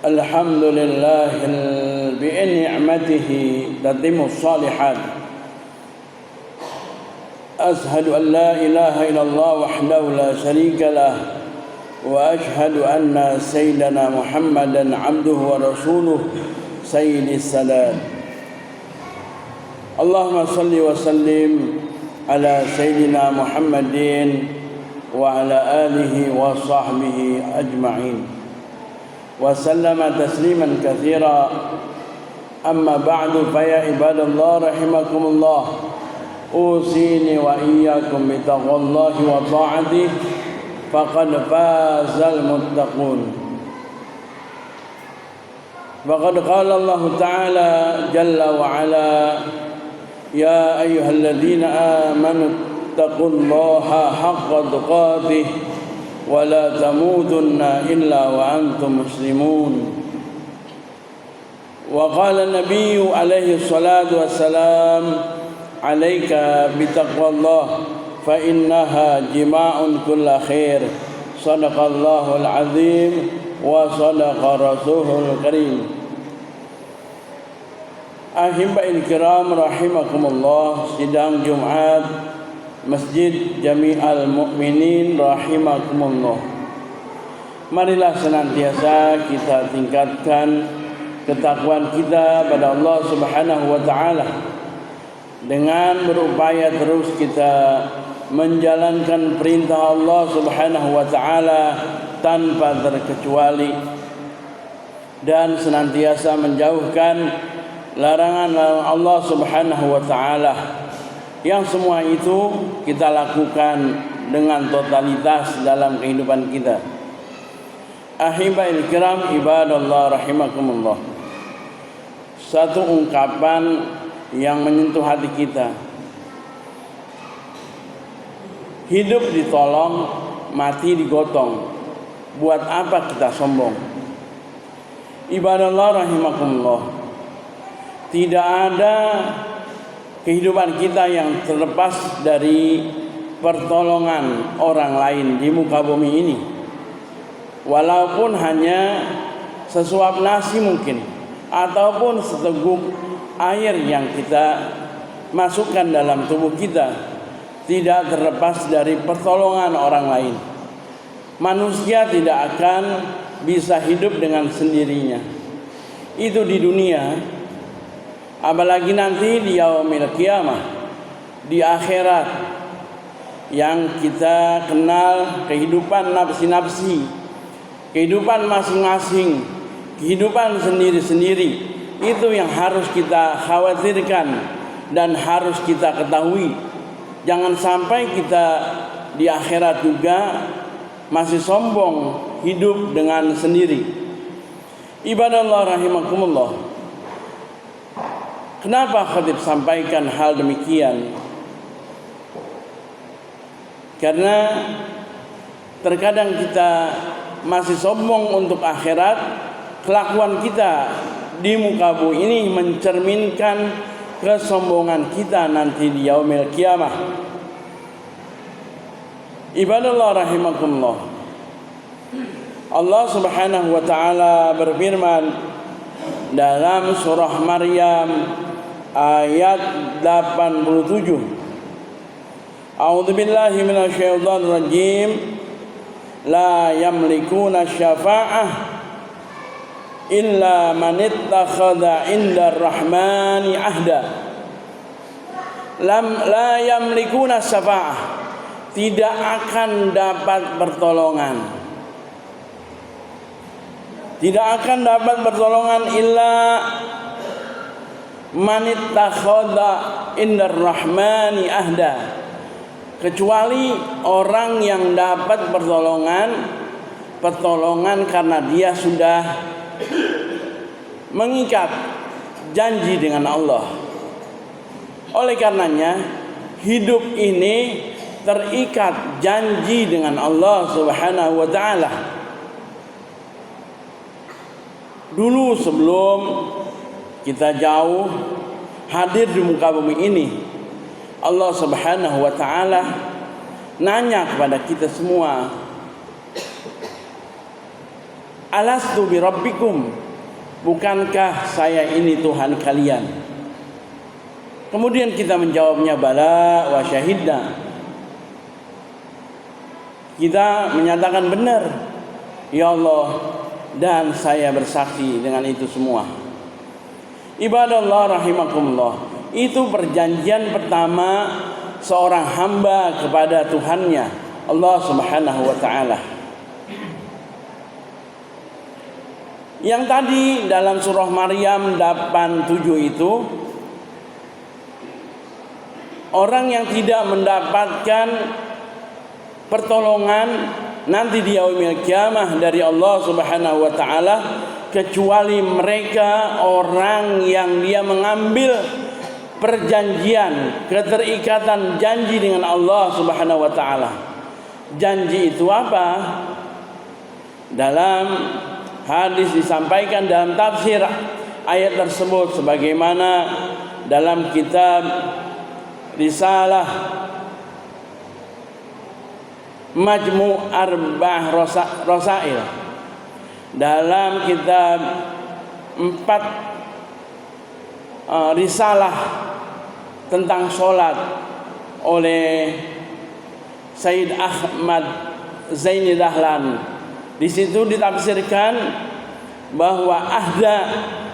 الحمد لله بنعمته تتم الصالحات. أشهد أن لا إله إلا الله وحده لا شريك له، وأشهد أن سيدنا محمدا عبده ورسوله سيد السلام. اللهم صل وسلم على سيدنا محمد وعلى آله وصحبه أجمعين وسلم تسليما كثيرا. أما بعد، فيا عباد الله رحمكم الله، أوصيني وإياكم بتقوى الله وطاعته فقد فاز المتقون. فقد قال الله تعالى جل وعلا: يا أيها الذين آمنوا اتقوا الله حق تقاته ولا تموتن إلا وأنتم مسلمون. وقال النبي عليه الصلاة والسلام: عليك بتقوى الله فإنها جماع كل خير. صدق الله العظيم وصدق رسوله الكريم. Ahibbail kiram rahimakumullah, sidang Jumat Masjid Jami'al Mukminin rahimakumullah. Marilah senantiasa kita tingkatkan ketakwaan kita pada Allah Subhanahu wa taala dengan berupaya terus kita menjalankan perintah Allah Subhanahu wa taala tanpa terkecuali dan senantiasa menjauhkan larangan-larangan Allah Subhanahu wa taala, yang semua itu kita lakukan dengan totalitas dalam kehidupan kita. Ahibail kiram ibadallah rahimakumullah. Satu ungkapan yang menyentuh hati kita. Hidup ditolong, mati digotong. Buat apa kita sombong? Ibadallah rahimakumullah. Tidak ada kehidupan kita yang terlepas dari pertolongan orang lain di muka bumi ini. Walaupun hanya sesuap nasi mungkin, ataupun seteguk air yang kita masukkan dalam tubuh kita, tidak terlepas dari pertolongan orang lain. Manusia tidak akan bisa hidup dengan sendirinya. Itu di dunia. Apalagi nanti di yaumil qiyamah, di akhirat, yang kita kenal kehidupan nafsi-nafsi, kehidupan masing-masing, kehidupan sendiri-sendiri. Itu yang harus kita khawatirkan dan harus kita ketahui. Jangan sampai kita di akhirat juga masih sombong hidup dengan sendiri. Ibadallah rahimakumullah. Kenapa khatib sampaikan hal demikian? Karena terkadang kita masih sombong untuk akhirat. Kelakuan kita di muka bumi ini mencerminkan kesombongan kita nanti di yaumil qiyamah. Ibadallah rahimakumullah. Allah Subhanahu wa taala berfirman dalam surah Maryam ayat 87. A'udzu billahi minasyaitonir rajim. La yamlikuna syafa'ah illa man ittakhadha 'indar rahmani ahda. La yamlikuna syafa'ah, tidak akan dapat pertolongan. Tidak akan dapat pertolongan illa man ittakhadha 'indar rahmani ahda, kecuali orang yang dapat pertolongan karena dia sudah mengikat janji dengan Allah. Oleh karenanya hidup ini terikat janji dengan Allah Subhanahu wa taala. Dulu sebelum kita jauh hadir di muka bumi ini, Allah Subhanahu wa taala nanya kepada kita semua, alastu bi rabbikum, bukankah saya ini Tuhan kalian? Kemudian kita menjawabnya bala wa syahidna. Kita menyatakan benar, ya Allah, dan saya bersaksi dengan itu semua. Ibadallah rahimakumullah, itu perjanjian pertama seorang hamba kepada Tuhannya, Allah Subhanahu wa ta'ala. Yang tadi dalam surah Maryam 87 itu, orang yang tidak mendapatkan pertolongan nanti di yaumil kiamah dari Allah Subhanahu wa ta'ala, kecuali mereka orang yang dia mengambil perjanjian, keterikatan janji dengan Allah Subhanahu wa ta'ala. Janji itu apa? Dalam hadis disampaikan dalam tafsir ayat tersebut sebagaimana dalam kitab Risalah Majmu' Arba'ah Rasail, dalam kitab 4 risalah tentang sholat oleh Sayyid Ahmad Zaini Dahlan. Di situ ditafsirkan bahwa ahda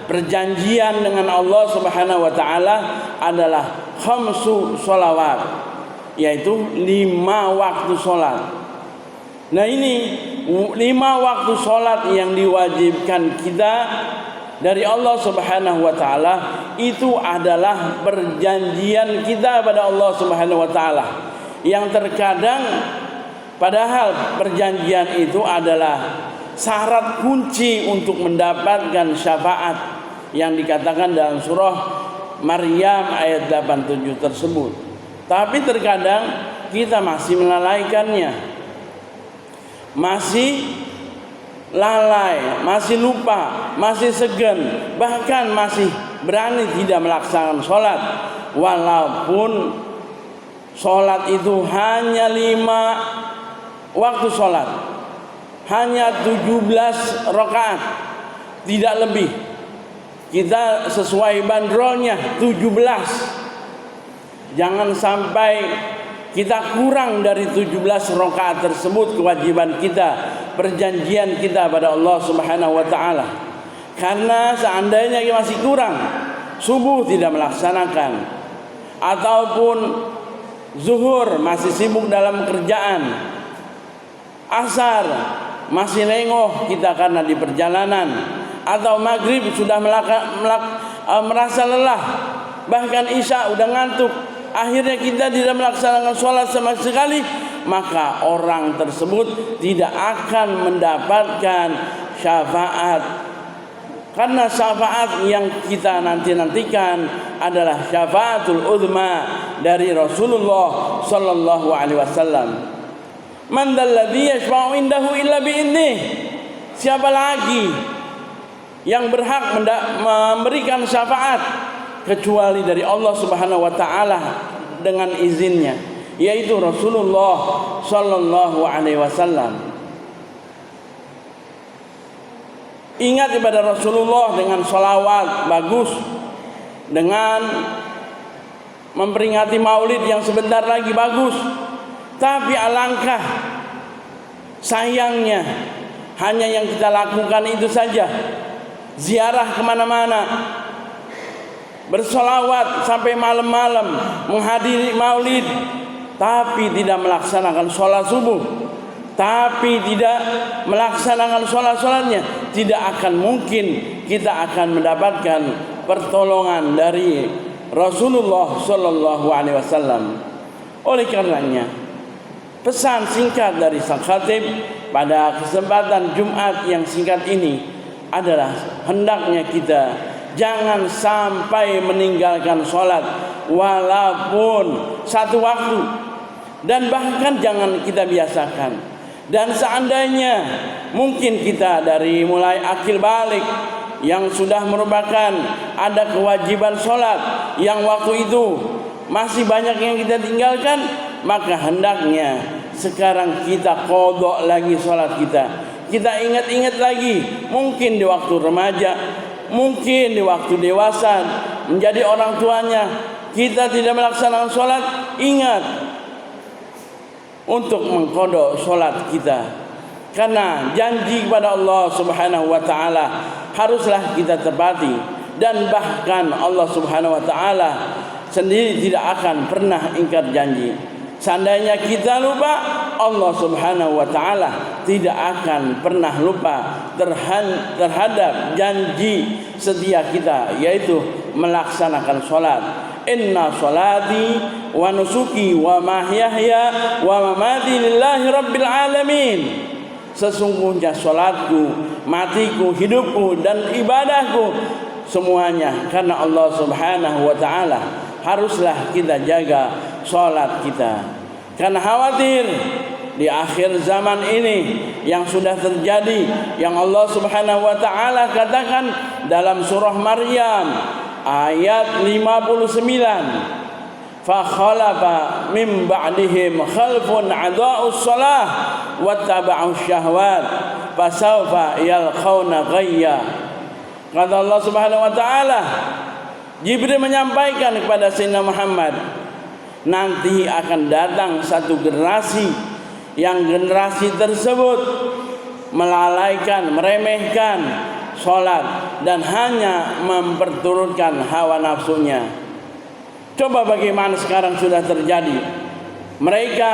perjanjian dengan Allah Subhanahu wa ta'ala adalah khamsu sholawat, yaitu 5 waktu sholat. Nah, ini 5 waktu sholat yang diwajibkan kita dari Allah Subhanahu wa ta'ala, itu adalah perjanjian kita pada Allah Subhanahu wa ta'ala, yang terkadang padahal perjanjian itu adalah syarat kunci untuk mendapatkan syafaat yang dikatakan dalam surah Maryam ayat 87 tersebut. Tapi terkadang kita masih melalaikannya, masih lalai, masih lupa, masih segan, bahkan masih berani tidak melaksanakan sholat, walaupun sholat itu hanya 5 waktu sholat, hanya 17 rakaat, tidak lebih. Kita sesuai bandrolnya 17. Jangan sampai kita kurang dari 17 rakaat tersebut kewajiban kita, perjanjian kita pada Allah Subhanahu wa ta'ala. Karena seandainya masih kurang, subuh tidak melaksanakan, ataupun zuhur masih sibuk dalam kerjaan, asar masih lengoh kita karena di perjalanan, atau maghrib sudah merasa lelah, bahkan isya udah ngantuk, akhirnya kita tidak melaksanakan sholat sama sekali, maka orang tersebut tidak akan mendapatkan syafaat. Karena syafaat yang kita nantikan adalah syafaatul uzma dari Rasulullah sallallahu alaihi wasallam. Man dzalladzi yashfa'u indahu illa bi'idnih. Siapa lagi yang berhak memberikan syafaat kecuali dari Allah Subhanahu wa ta'ala dengan izinnya, yaitu Rasulullah sallallahu alaihi wasallam. Ingat ibadah Rasulullah dengan sholawat bagus, dengan memperingati maulid yang sebentar lagi bagus. Tapi alangkah sayangnya hanya yang kita lakukan itu saja. Ziarah kemana-mana, bersolawat sampai malam-malam, menghadiri maulid, tapi tidak melaksanakan sholat subuh, tapi tidak melaksanakan sholat-sholatnya, tidak akan mungkin kita akan mendapatkan pertolongan dari Rasulullah Sallallahu Alaihi Wasallam. Oleh karenanya, pesan singkat dari sang khatib pada kesempatan Jumat yang singkat ini adalah hendaknya kita jangan sampai meninggalkan sholat walaupun 1 waktu, dan bahkan jangan kita biasakan. Dan seandainya mungkin kita dari mulai akil balik yang sudah merupakan ada kewajiban sholat yang waktu itu masih banyak yang kita tinggalkan, maka hendaknya sekarang kita qadha lagi sholat kita. kita ingat-ingat lagi, mungkin di waktu remaja, mungkin di waktu dewasa, menjadi orang tuanya, kita tidak melaksanakan sholat, ingat untuk mengqada sholat kita. Karena janji kepada Allah Subhanahu wa taala haruslah kita tepati, dan bahkan Allah Subhanahu wa taala sendiri tidak akan pernah ingkar janji. Seandainya kita lupa, Allah Subhanahu wa taala tidak akan pernah lupa terhadap janji setia kita, yaitu melaksanakan sholat. Inna sholati wa nusuki wa mahyaya wa mamati lillahi rabbil alamin. Sesungguhnya sholatku, matiku, hidupku, dan ibadahku semuanya karena Allah Subhanahu wa taala. Haruslah kita jaga sholat kita. Karena khawatir di akhir zaman ini yang sudah terjadi, yang Allah Subhanahu wa taala katakan dalam surah Maryam ayat 59, fa khalafa min ba'dihim khalfun adaa'us shalah wattaba'us syahwat fasawfa yalqawna ghayya. Kata Allah Subhanahu wa taala, Jibril menyampaikan kepada Sayyidina Muhammad, nanti akan datang satu generasi yang generasi tersebut melalaikan, meremehkan sholat dan hanya memperturutkan hawa nafsunya. Coba bagaimana sekarang sudah terjadi. Mereka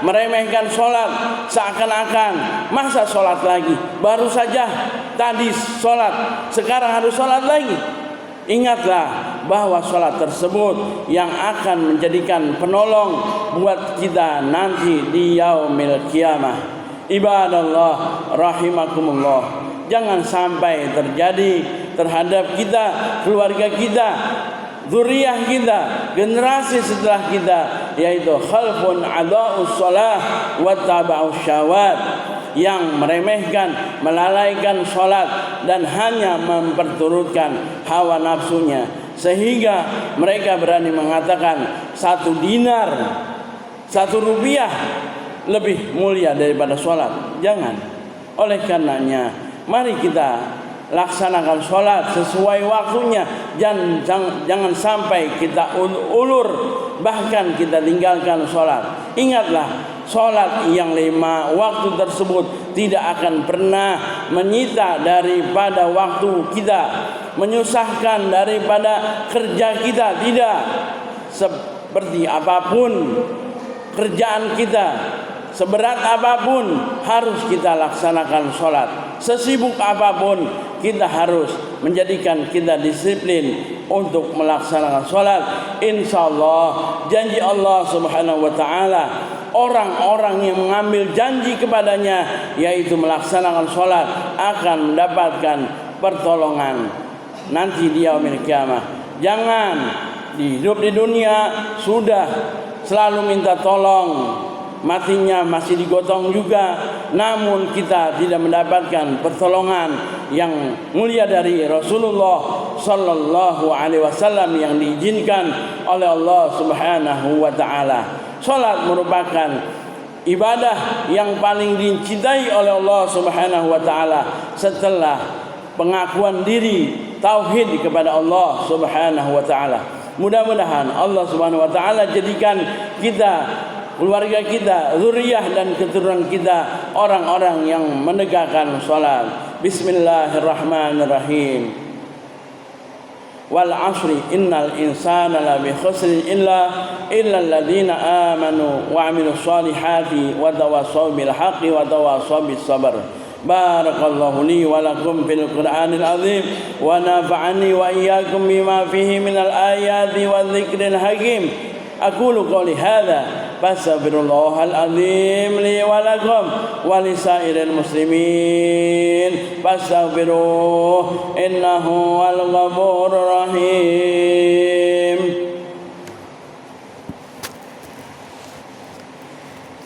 meremehkan sholat seakan-akan masa sholat lagi, baru saja tadi sholat, sekarang harus sholat lagi. Ingatlah bahwa sholat tersebut yang akan menjadikan penolong buat kita nanti di yaumil qiyamah. Ibadallah rahimakumullah, jangan sampai terjadi terhadap kita, keluarga kita, zuriyah kita, generasi setelah kita, yaitu khalfun adaa'us shalah wattaba'us syahwat, yang meremehkan, melalaikan sholat dan hanya memperturutkan hawa nafsunya, sehingga mereka berani mengatakan 1 dinar, 1 rupiah lebih mulia daripada sholat. Jangan. Oleh karenanya, mari kita laksanakan sholat sesuai waktunya. Jangan sampai kita ulur, bahkan kita tinggalkan sholat. Ingatlah, sholat yang 5 waktu tersebut tidak akan pernah menyita daripada waktu kita, menyusahkan daripada kerja kita. Tidak. Seperti apapun kerjaan kita, seberat apapun harus kita laksanakan sholat. Sesibuk apapun kita harus menjadikan kita disiplin untuk melaksanakan sholat. Insyaallah janji Allah Subhanahu wa taala, orang-orang yang mengambil janji kepadanya yaitu melaksanakan sholat akan mendapatkan pertolongan nanti di yaumil qiyamah. Jangan hidup di dunia sudah selalu minta tolong, matinya masih digotong juga, namun kita tidak mendapatkan pertolongan yang mulia dari Rasulullah sallallahu alaihi wasallam yang diizinkan oleh Allah Subhanahu wa taala. Salat merupakan ibadah yang paling dicintai oleh Allah Subhanahu wa taala setelah pengakuan diri tauhid kepada Allah Subhanahu wa taala. Mudah-mudahan Allah Subhanahu wa taala jadikan kita, keluarga kita, zuriyah dan keturunan kita orang-orang yang menegakkan salat. Bismillahirrahmanirrahim. Wal 'ashri innal insana lafi khusrin illa alladziina aamanu wa 'amilus shalihati wa tawassaw bil haqqi wa tawassaw bis sabr. Barakallahu li wa lakum fil Qur'anil azim wa nafa'ani wa iyyakum bima fihi minal ayati wadh dzikril hakim. Aqulu qouli hadza fastaghfirullahal azim li wa lakum wa lisairil muslimin fastaghfiruhu innahu wal ghafurur rahim.